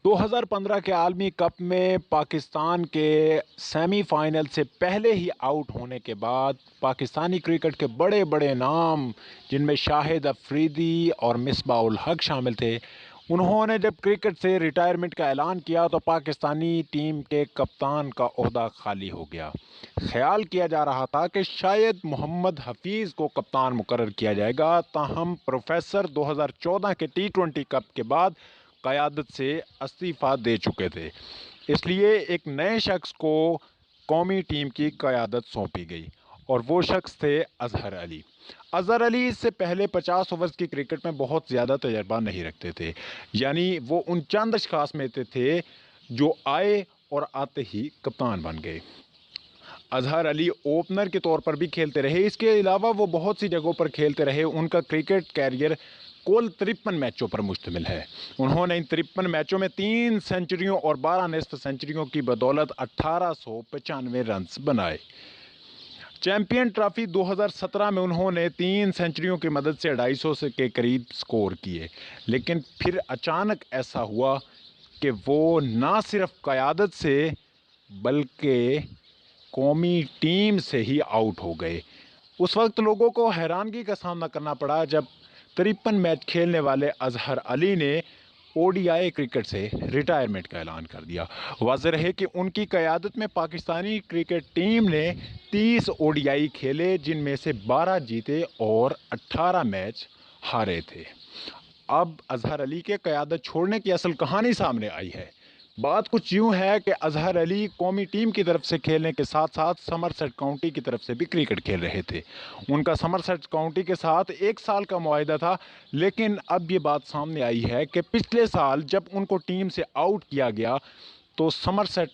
2015 के आलमी कप में पाकिस्तान के सेमी फाइनल से पहले ही आउट होने के बाद पाकिस्तानी क्रिकेट के बड़े बड़े नाम, जिनमें शाहिद अफरीदी और मिसबाह उल हक शामिल थे, उन्होंने जब क्रिकेट से रिटायरमेंट का ऐलान किया तो पाकिस्तानी टीम के कप्तान का ओहदा खाली हो गया। ख्याल किया जा रहा था कि शायद मोहम्मद हफीज़ को कप्तान मुकर्रर किया जाएगा, ताहम प्रोफेसर 2014 के T20 कप के बाद क़यादत से इस्तीफ़ा दे चुके थे, इसलिए एक नए शख्स को कौमी टीम की क़यादत सौंपी गई और वो शख्स थे अज़हर अली। अज़हर अली इससे पहले 50 ओवर्स की क्रिकेट में बहुत ज़्यादा तजर्बा नहीं रखते थे, यानी वो उन चंद अशख़ास में से थे जो आए और आते ही कप्तान बन गए। अज़हर अली ओपनर के तौर पर भी खेलते रहे, इसके अलावा वो बहुत सी जगहों पर खेलते रहे। उनका क्रिकेट कैरियर कुल 53 मैचों पर मुश्तमिल है। उन्होंने इन 53 मैचों में 3 सेंचुरियों और 12 निस्फ सेंचुरियों की बदौलत 1895 रन्स बनाए। चैंपियन ट्रॉफी 2017 में उन्होंने 3 सेंचुरियों की मदद से 250 के करीब स्कोर किए, लेकिन फिर अचानक ऐसा हुआ कि वो ना सिर्फ क़यादत से बल्कि कौमी टीम से ही आउट हो गए। उस वक्त लोगों को हैरानगी का सामना करना पड़ा जब 53 मैच खेलने वाले अज़हर अली ने ODI क्रिकेट से रिटायरमेंट का ऐलान कर दिया। वाज़ेह है कि उनकी क़यादत में पाकिस्तानी क्रिकेट टीम ने 30 ODI खेले, जिनमें से 12 जीते और 18 मैच हारे थे। अब अज़हर अली के क़यादत छोड़ने की असल कहानी सामने आई है। बात कुछ यूँ है कि अज़हर अली कौमी टीम की तरफ से खेलने के साथ साथ समरसेट काउंटी की तरफ से भी क्रिकेट खेल रहे थे। उनका समरसेट काउंटी के साथ 1 साल का मुआहदा था, लेकिन अब ये बात सामने आई है कि पिछले साल जब उनको टीम से आउट किया गया तो समरसेट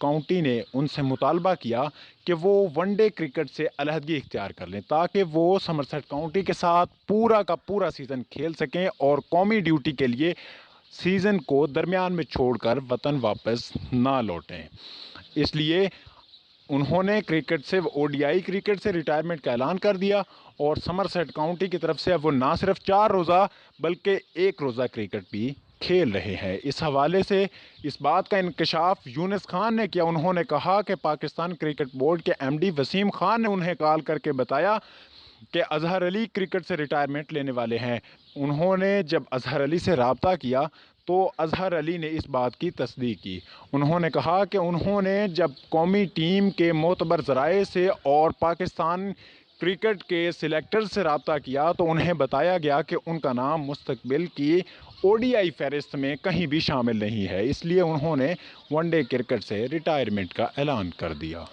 काउंटी ने उनसे मुतालबा किया कि वो वनडे क्रिकेट से अलहदगी इख्तियार कर लें, ताकि वो समरसेट काउंटी के साथ पूरा का पूरा सीज़न खेल सकें और कौमी ड्यूटी के लिए सीज़न को दरमियान में छोड़कर वतन वापस ना लौटें। इसलिए उन्होंने क्रिकेट से ODI क्रिकेट से रिटायरमेंट का ऐलान कर दिया और समरसेट काउंटी की तरफ से अब वो ना सिर्फ 4 रोज़ा बल्कि 1 रोज़ा क्रिकेट भी खेल रहे हैं। इस हवाले से इस बात का इंकशाफ यूनुस खान ने किया। उन्होंने कहा कि पाकिस्तान क्रिकेट बोर्ड के MD वसीम खान ने उन्हें कॉल करके बताया कि अज़हर अली क्रिकेट से रिटायरमेंट लेने वाले हैं। उन्होंने जब अज़हर अली से रब्ता किया तो अज़हर अली ने इस बात की तस्दीक की। उन्होंने कहा कि उन्होंने जब कौमी टीम के मोतबर ज़राए से और पाकिस्तान क्रिकेट के सिलेक्टर से रब्ता किया तो उन्हें बताया गया कि उनका नाम मुस्तकबिल की ODI फ़हरिस्त में कहीं भी शामिल नहीं है, इसलिए उन्होंने वनडे क्रिकेट से रिटायरमेंट का ऐलान कर दिया।